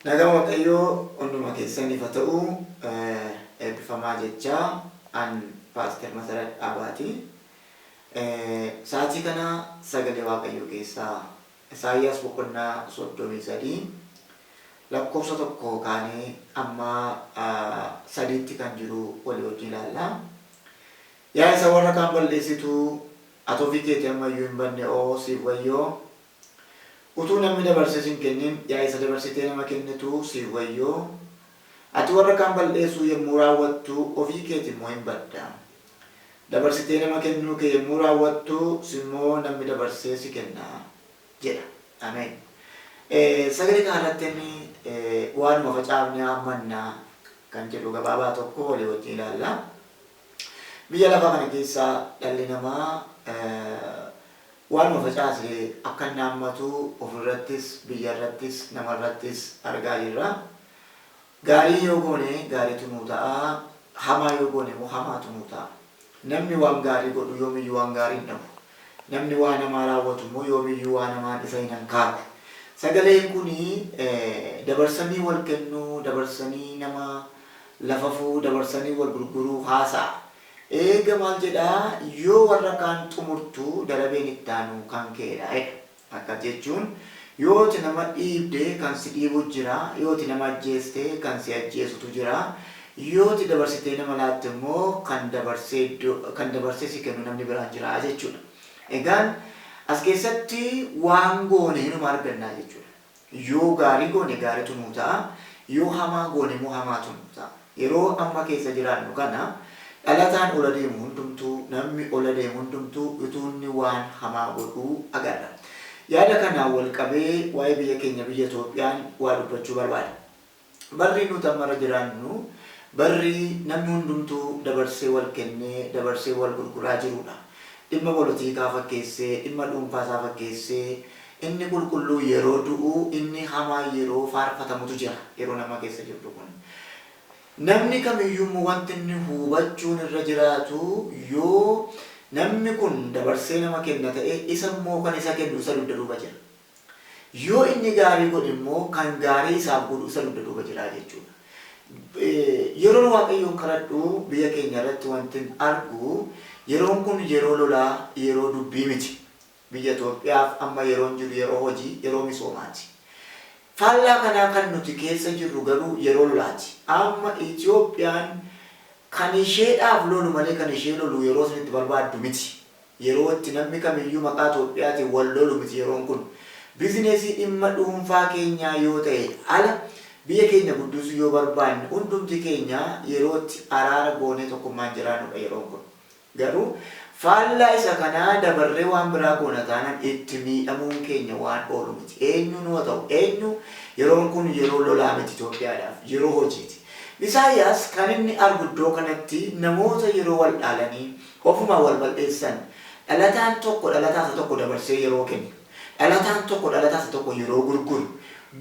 Nagama kayo unduma keessaniif haa ta'u eebbifamaa jecha an Paaster Masarat Abaati. Sa'aatii kana sagalee Waaqayyoo keessaa Isaayyaas boqonnaa 33 lakkoofsa tokko kaanee amma sadiitti kan jiru walii wajjin ilaalla. Yaa isa warra kaan balleessitu ati ofii keetii ammayyuu hin banne siif wayyoo. Utuu namni dabarsee sin kennin yaa isa dabarsitee nama kennitu siif wayyoo. Ati warra kaan balleessuu yommuu raawwattu ofii keetii immoo hin badda. Dabarsitee nama kennuu kee yommuu raawwattu simmoo namni dabarsee si kenna jedha. Ameen. Sagalee kanarratti inni waanuma facaafnee hammannaa kan jedhu gabaabaa tokko walii wajjin ilaalla. Biyya lafaa kana keessaa dhalli namaa waanuma facaasee akka inni hammatu ofirrattis, biyyarrattis, namarrattis argaa jirra. Gaarii yoo goone gaariitu nuu ta'a. Hamaa yoo goone immoo hamaatu nuu ta'a. Namni waan gaarii godhu yoomiyyuu waan gaarii hin dhabu. Namni waan namaa raawwatu immoo yoomiyyuu waan namaa isa hin hanqaatu. Sagaleen kuni dabarsanii wal kennuu, dabarsanii nama lafafuu, dabarsanii wal gurguruu haasa'a. Eega maal jedhaa yoo warra kaan xumurtu darabeen itti aanu kan keedha. Akka jechuun yooti nama dhiibde kan si dhiibu jira, yooti nama ajjeeste kan si ajjeesutu jira, yooti dabarsitee nama laatte immoo kan dabarsee si kennu namni biraan jira jechuudha. Egaan as keessatti waan goone hinuma argannaa jechuudha. Yoo gaarii goone gaariitu nuu ta'a, yoo hamaa goone immoo hamaatu nuu ta'a. Yeroo amma keessa jiraannu kana dhalataan ola deemu hundumtuu, namni ola deemu hundumtuu utuunni waan hamaa godhuu agarra. Yaada kanaan wal qabee waa'ee biyya keenya biyya Itoophiyaan waa dubbachuu barbaada. Barri nuti amma jiraannu barri namni hundumtuu dabarsee wal kennee, dabarsee wal gurguraa jirudha. Dhimma polotikaa fakkeessee, dhimma dhuunfaasaa fakkeessee, inni qulqulluu yeroo du'u, inni hamaa yeroo faarfatamutu jira yeroo nama keessa jirtu kun. Namni kamiyyuu wanti inni hubachuun irra jiraatu yoo namni kun dabarsee nama kenna ta'e isa immoo kan isa kennu isa dugda duuba jira. Yoo inni gaarii godhe immoo kan gaarii isaaf godhu isa dugda duuba jira jechuudha. Yeroo Waaqayyoon kadhadhu biyya keenya irratti wanti argu yeroon kun yeroo lolaa, yeroo dubbii miti. Biyya Itoophiyaaf amma yeroon jiru yeroo hojii, yeroo misoomaati. Faallaa kanaa kan nuti keessa jirru garuu yeroo lolaati. Amma Itoophiyaan kan isheedhaaf lolu malee kan ishee lolu yeroo sanitti barbaaddu miti. Yeroo itti namni kamiyyuu maqaa Itoophiyaatiin wal lolu miti yeroon kun. Bizineesii dhimma dhuunfaa keenyaa yoo ta'e ala biyya keenya guddisuu yoo barbaanne hundumti keenya yeroo itti araara goonee tokkummaan jiraannudha yeroon kun. Garuu faallaa isa kanaa dabarree waan biraa goona taanaan itti miidhamuun keenya waan oolu miti. Eenyu nuu ta'u eenyu yeroon kun yeroo lolaa miti Itoophiyaadhaaf yeroo hojiiti. Isaayyaas kan inni argu iddoo kanatti namoota yeroo wal dhaalanii ofuma wal bal'eessan dhalataan tokko dhalataa tokko dabarsee yeroo kennu. Dhalataan tokko dhalataa tokko yeroo gurguru.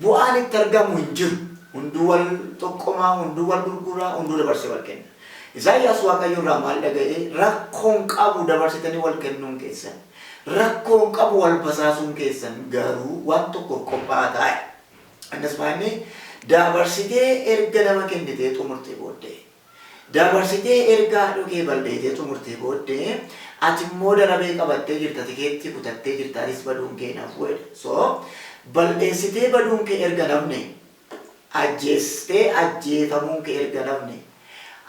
Bu'aan itti argamu hin jiru. Hunduu wal tokkomaa, hunduu wal gurguraa, hunduu dabarsee wal kenna. Isaayyaas Waaqayyo irraa maal dhaga'ee rakkoon qabu dabarsitanii wal kennuun keessan. Rakkoon qabu wal basaasuun keessan garuu waan tokkoof qophaa'aa taa'e. Annas maanni dabarsitee erga nama kennitee xumurtee booddee. Dabarsitee erga dhugee balleetee xumurtee booddee ati immoo darabee qabattee jirta, tikeetti kutattee jirta, anis baduun kee naaf wedha. So balleessitee baduun kee erga namne, ajjeestee ajjeefamuun kee erga namne,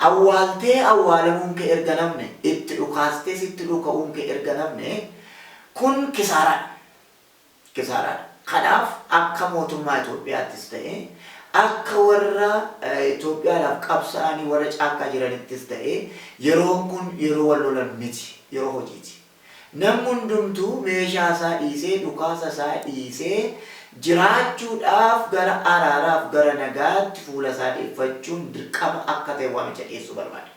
awwaaltee awwaalamuun kee erga namne, itti dhukaastee sitti dhuka'uun kee erga namne, kun kisaaraadha. Kisaaraadha. Kanaaf akka mootummaa Itoophiyaattis ta'e, akka warra Itoophiyaadhaaf qabsaa'anii warra caakkaa jiranittis ta'e, yeroon kun yeroo wal lolan miti, yeroo hojiiti. Namni hundumtuu meeshaa isaa dhiisee, dhukaasa isaa dhiisee jiraachuudhaaf gara araaraaf gara nagaatti fuula isaa dhiyeeffachuun dirqama akka ta'e waamicha dhiyeessuu barbaada.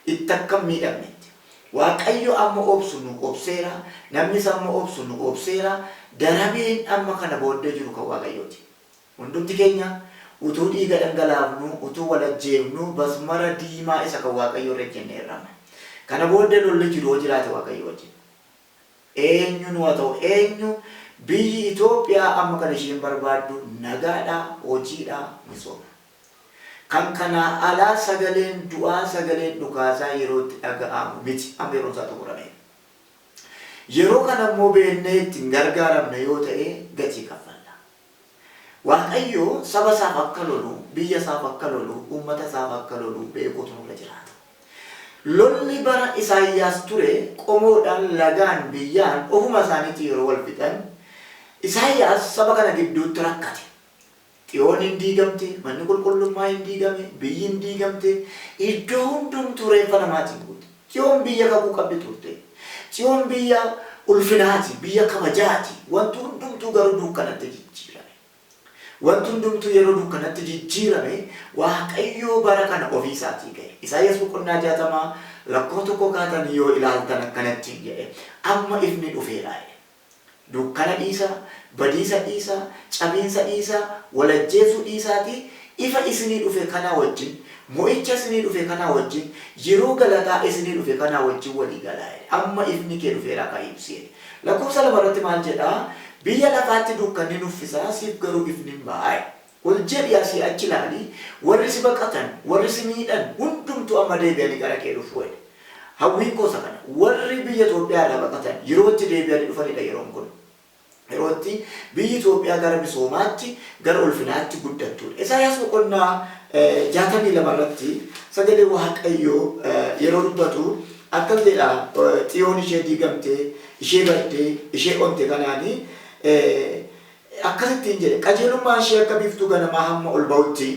Itti akka miidhamnetti. Waaqayyo amma obsu nu obseera, namnis amma obsu nu obseera, darabeen amma kana booddee jiru kan Waaqayyooti. Hundumti keenya utuu dhiiga dhangalaafnu, utuu wal ajjeefnu basmara diimaa isa kan Waaqayyo irra jennee irrama. Kana booddee lolli jiru jiraate Waaqayyo wajjin. Eenyu nu haa ta'u eenyu biyyi Itoophiyaa amma kan isheen barbaaddu nagaadhaa, hojiidhaa, misooma. Kan kana alaa sagaleen du'aa, sagaleen dhukaasaa yerootti dhaga'amu miti. Amma yeroon isaa xumurame. Yeroo kana immoo beennee ittiin gargaaramne yoo ta'e gatii kaffalla. Waaqayyo saba isaaf akka lolu, biyya isaaf akka lolu, uummata isaaf akka lolu beekuutu nurra jiraata. Lolli bara Isaayyaas ture qomoodhaan, lagaan, biyyaan ofuma isaaniitti yeroo wal fixan Isaayyaas saba kana gidduutti rakkate. Xiyoon hin diigamte, manni qulqullummaa hin diigame, biyyi hin diigamte, iddoo hundumtuu reeffa namaatiin guute. Xiyoon biyya kakuu qabdi turte. Xiyoon biyya ulfinaati, biyya kabajaati. Wanti hundumtuu garuu dukkanatti jijjiirame. Wanti hundumtuu yeroo dukkanatti jijjiirame Waaqayyoo bara kana ofii isaatii ga'e. Isaayyaas boqonnaa 60 lakkoofsa 1 kaatanii yoo ilaaltan akkanatti jedhe amma ifni dhufeera. Dukkana dhiisa, badiisa dhiisa, cabiinsa dhiisa, walajjeesuu dhiisaati. Ifa isinii dhufe kana wajjin, mo'icha isinii dhufe kana wajjin, yeroo galataa isinii dhufe kana wajjin walii galaa. Amma ifni kee dhufeera ka ibsee. Lakkoofsa 2 irratti maal jedhaa? Biyya lafaatti dukkanni nuffisaa, siif garuu ifni hin baay'e. Ol jedhi asii achi ilaali, warri si baqatan, warri si miidhan hundumtuu amma deebi'anii gara kee dhufu. Hawwiin gosa kana warri biyya Itoophiyaa irraa baqatan yerootti deebi'anii dhufanidha yeroon kun. Yerootti biyyi Itoophiyaa gara misoomaatti, gara ulfinaatti guddattudha. Isaayyaas boqonnaa 62 irratti sagalee Waaqayyoo yeroo dubbatu akkas jedha, Xiyoon ishee diigamtee, ishee baddee, ishee onte kanaanii akkasittiin jedhe qajeelummaan ishee akka biiftuu ganamaa hamma ol ba'utti,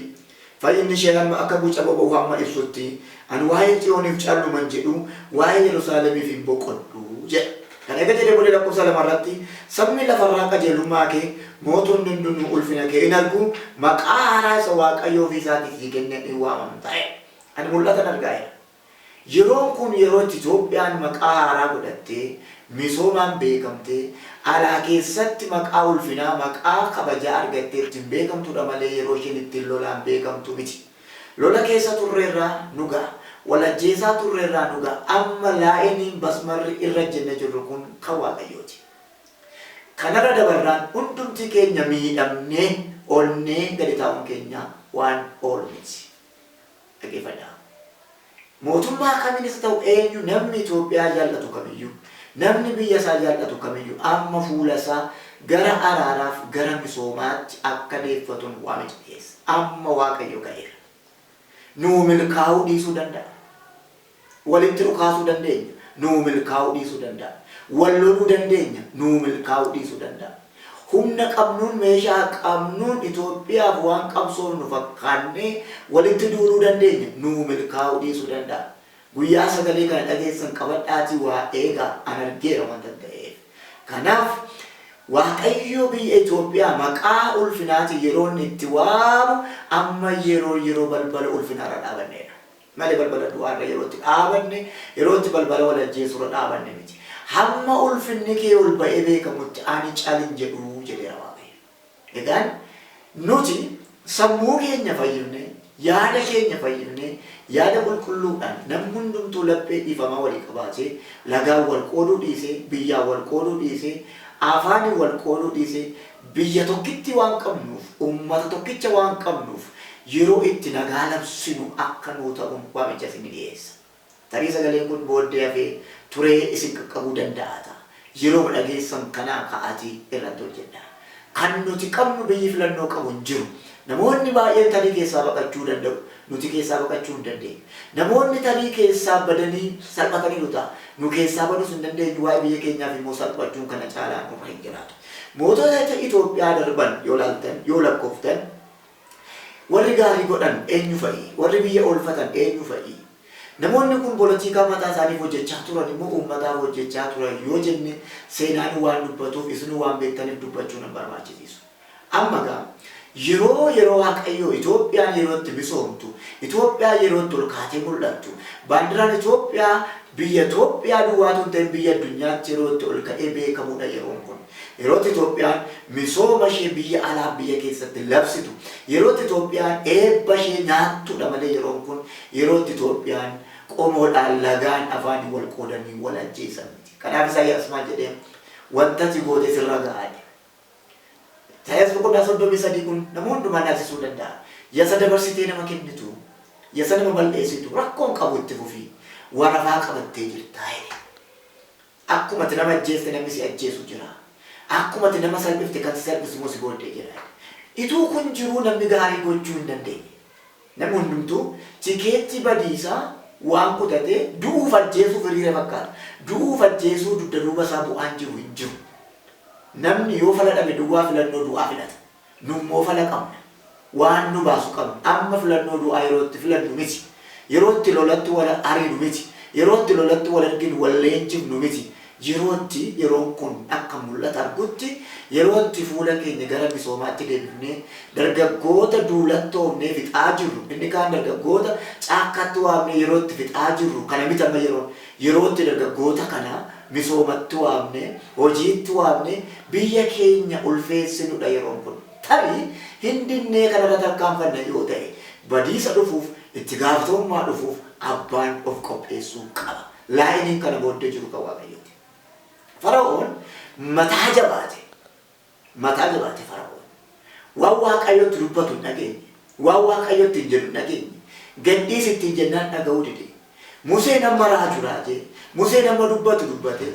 fayyinni ishee hamma akka guca boba'u hamma ibsutti, ani waa'ee Xiyooniif calluman jedhu waa'ee Yerusaalemiif hin boqodhu jedha. Kan eega jedhee booda lakkoofsa 2 irratti sabni lafarraa qajeelummaa kee, mootonni hundinuu ulfina kee hin argu, maqaa haaraa isa Waaqayyoo ofii isaatiif sii kennee hin waamamu ta'e. Ani mul'atan argaa. Yeroon kun yeroo Itoophiyaan maqaa haaraa godhattee misoomaan beekamtee alaa keessatti maqaa ulfinaa, maqaa kabajaa argattee ittiin beekamtudha malee yeroo isheen ittiin lolaan beekamtu miti. Lola keessa turreerraa nu ga'a, walajjeesaa turreerraa nu ga'a. Amma laa'iniin basmarri irra jenne jirru kun kan Waaqayyooti. Kanarra dabarraan hundumti keenya miidhamnee onnee gadi taa'uun keenya waan oolu miti. Dhaggeeffadhaa. Mootummaa kamiinis ta'u eenyu namni Itoophiyaa jaallatu kamiyyuu, namni biyya isaa jaallatu kamiyyuu amma fuula isaa gara araaraaf gara misoomaatti akka deeffatuun waamicha dhiyeessa. Amma Waaqayyo ga'eera. Nuu milkaa'uu dhiisuu danda'a. Walitti dhukaasuu dandeenya. Nuu milkaa'uu dhiisuu danda'a. Wal loluu dandeenya. Nuu milkaa'uu dhiisuu danda'a. Humna qabnuun, meeshaa qabnuun Itoophiyaaf waan qabsoofnu fakkaannee walitti duuluu dandeenya. Nuu milkaa'uu dhiisuu danda'a. Guyyaa sagalee kana dhageessan qabadhaatii waa eegaa an argeera wanta ta'eef. Kanaaf Waaqayyo biyya Itoophiyaa maqaa ulfinaatiin yeroo inni itti waamu amma yeroo balbala ulfinaarra dhaabanneedha. Malee balbala du'aarra yerootti dhaabanne, yerootti balbala walajjeesurra dhaabanne miti. Hamma ulfinni kee ol ba'ee beekamutti ani caalin jedhu jedheera Waaqayyo. Egaan nuti sammuu keenya fayyifne, yaada keenya fayyifne, yaada qulqulluudhaan namni hundumtuu laphee dhiifamaa walii qabaatee lagaan wal qooduu dhiisee, biyyaan wal qooduu dhiisee, afaaniin wal qooduu dhiisee, biyya tokkitti waan qabnuuf, uummata tokkicha waan qabnuuf yeroo itti nagaa labsinu akka nuu ta'uun waamicha isin dhiyeessa. Tarii sagaleen kun booddee hafee turee isin qaqqabuu danda'a ta'a. Yeroo dhageessan kanaa ka'aatii irratti hojjedha. Kan nuti qabnu biyyi filannoo qabu hin jiru. Namoonni baay'een tarii keessaa baqachuu danda'u. Nuti keessaa baqachuu hin dandeenyu. Namoonni tarii keessaa badanii salphatanii nu ta'a. Nu keessaa baduus hin dandeenyu. Waa'ee biyya keenyaaf immoo salphachuun kana caalaa nurra hin jiraatu. Mootota Itoophiyaa darban yoo laaltan, yoo lakkooftan, warri gaarii godhan eenyu fa'i? Warri biyya oolfatan eenyu fa'i? Namoonni kun polotikaa mataa isaaniif hojjechaa turan immoo uummataaf hojjechaa turan yoo jenne seenaan waan dubbatuuf isinuu waan beektaniif dubbachuu hin barbaachisiisu. Amma gaa yeroo Waaqayyoo Itoophiyaan yeroo itti misoomtu, Itoophiyaa yeroo itti ol kaatee mul'attu, baandiraan Itoophiyaa biyya Itoophiyaa duwwaatu hin ta'in biyya addunyaatti yeroo itti ol ka'ee beekamudha yeroon kun. Yeroo itti Itoophiyaan misooma ishee biyya alaa biyya keessatti labsitu, yeroo itti Itoophiyaan eebba ishee nyaattudha malee yeroon kun yeroo itti Itoophiyaan qomoodhaan lagaan afaanii wal qoodanii wal ajjeesan miti. Kanaaf Isaayyaas maal jedhee wanta ati goote sirra ga'aadha. Isaayyaas boqonnaa 33 kun nama hundumaa naasisuu danda'a. Yasa dabarsitee nama kennitu, yasa nama bal'eessitu rakkoon qabu itti fufii warafaa qabattee jirta. Akkuma ati nama ajjeeste namni si ajjeesu jira. Akkuma ati nama salphifte kan si salphisu immoo si booddee jira. Ituu kun jiruu namni gaarii gochuu hin dandeenye. Namni hundumtuu tikeetti badiisaa waan kutatee du'uuf ajjeesuuf hiriira fakkaata. Du'uuf ajjeesuu dugda duuba isaa bu'aan jiru hin jiru. Namni yoo fala dhabe duwwaa filannoo du'aa filata. Nummoo fala qabna. Waan nu baasu qabna. Amma filannoo du'aa yerootti filannu miti. Yerootti lolatti wal ariinu miti. Yerootti lolatti wal arginu wal leenjifnu miti. Yerootti yeroon kun akka mul'ata argutti yerootti fuula keenya gara misoomaatti deebifnee dargaggoota duulattoofnee fixaa jirru. Inni kaan dargaggoota caakkaatti waamnee yerootti fixaa jirru. Kana miti amma yerootti dargaggoota kana misoomatti waamnee hojiitti waamnee biyya keenya ulfeessinudha yeroon kun. Tarii hindinnee kanarra tarkaanfanna yoo ta'e badiisa dhufuuf itti gaafatamummaa dhufuuf abbaan of qopheessuu qaba. Laayiniin kana booddee jiru kan Waaqayyooti. Fara'oon mataa jabaate Fara'oon. Waan Waaqayyootti dubbatu hin dhageenye. Waan Waaqayyootti hin jedhu hin dhageenye. Gaddiis ittiin jennaan dhaga'uu dide. Museen amma raaju raajee. Museen amma dubbate.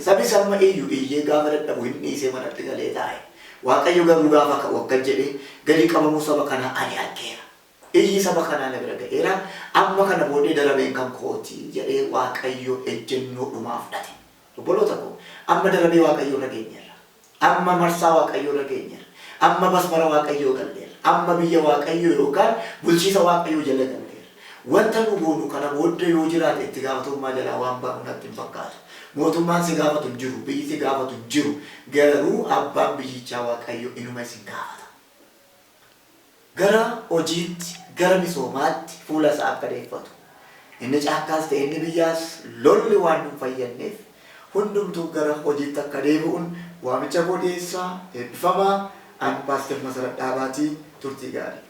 Sabi samma iyyee gaafa dadhabu hin dhiisee manatti galee taa'e. Waaqayyo garuu gaafa ka'u akka jedhee gadi qabamuu saba kanaa ani argeera. Iyyi saba kanaa na bira ga'eera. Amma kana booddee darabeen kan kooti jedhee Waaqayyo ejjennoo dhumaa fudhate. Obboloota koo amma darabee Waaqayyo irra geenyeerra. Amma marsaa Waaqayyo irra geenyeerra. Amma basmara Waaqayyo galleerra. Amma biyya Waaqayyo yookaan bulchiisa Waaqayyo jala galleerra. Wanta nu goonu kana booddee yoo jiraate itti gaafatamummaa jalaa waan baanu natti hin fakkaatu. Mootummaan si gaafatu hin jiru, biyyi si gaafatu hin jiru. Garuu abbaan biyyichaa Waaqayyo inuma isin gaafata. Gara hojiitti, gara misoomaatti fuula isaa akka deeffatu. Inni caakkaas ta'e inni biyyaas lolli waan nu fayyadneef hundumtuu gara hojiitti akka deebi'uun waamicha godheessaa eebbifamaa an Paaster Masarat Dhaabaatii turtii gaarii.